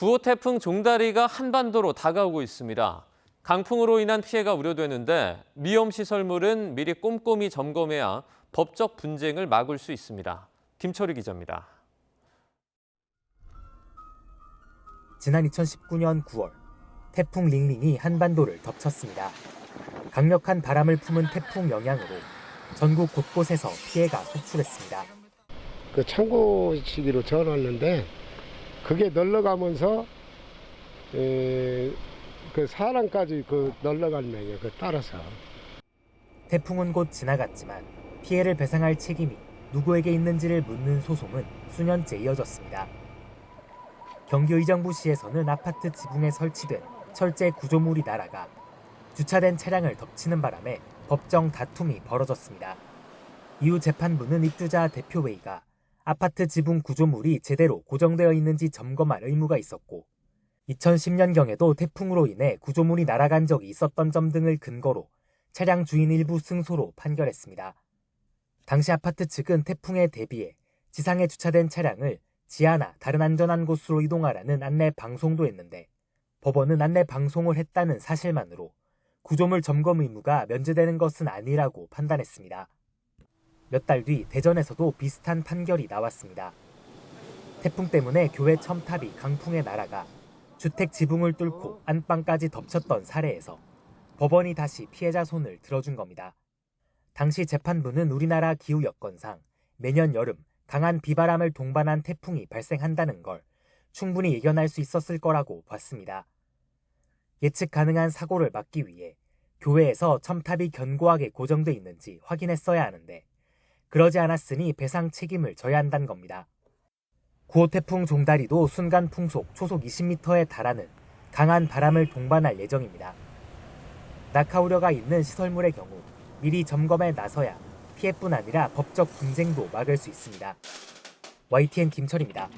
9호 태풍 종다리가 한반도로 다가오고 있습니다. 강풍으로 인한 피해가 우려되는데 위험시설물은 미리 꼼꼼히 점검해야 법적 분쟁을 막을 수 있습니다. 김철희 기자입니다. 지난 2019년 9월, 태풍 링링이 한반도를 덮쳤습니다. 강력한 바람을 품은 태풍 영향으로 전국 곳곳에서 피해가 속출했습니다. 그 창고 시기로 저어놨는데 그게 널러가면서 그 사람까지 널러갔네요. 따라서. 태풍은 곧 지나갔지만 피해를 배상할 책임이 누구에게 있는지를 묻는 소송은 수년째 이어졌습니다. 경기 의정부시에서는 아파트 지붕에 설치된 철제 구조물이 날아가 주차된 차량을 덮치는 바람에 법정 다툼이 벌어졌습니다. 이후 재판부는 입주자 대표회의가 아파트 지붕 구조물이 제대로 고정되어 있는지 점검할 의무가 있었고 2010년경에도 태풍으로 인해 구조물이 날아간 적이 있었던 점 등을 근거로 차량 주인 일부 승소로 판결했습니다. 당시 아파트 측은 태풍에 대비해 지상에 주차된 차량을 지하나 다른 안전한 곳으로 이동하라는 안내 방송도 했는데 법원은 안내 방송을 했다는 사실만으로 구조물 점검 의무가 면제되는 것은 아니라고 판단했습니다. 몇 달 뒤 대전에서도 비슷한 판결이 나왔습니다. 태풍 때문에 교회 첨탑이 강풍에 날아가 주택 지붕을 뚫고 안방까지 덮쳤던 사례에서 법원이 다시 피해자 손을 들어준 겁니다. 당시 재판부는 우리나라 기후 여건상 매년 여름 강한 비바람을 동반한 태풍이 발생한다는 걸 충분히 예견할 수 있었을 거라고 봤습니다. 예측 가능한 사고를 막기 위해 교회에서 첨탑이 견고하게 고정돼 있는지 확인했어야 하는데 그러지 않았으니 배상 책임을 져야 한다는 겁니다. 9호 태풍 종다리도 순간 풍속 초속 20m에 달하는 강한 바람을 동반할 예정입니다. 낙하 우려가 있는 시설물의 경우 미리 점검에 나서야 피해뿐 아니라 법적 분쟁도 막을 수 있습니다. YTN 김철입니다.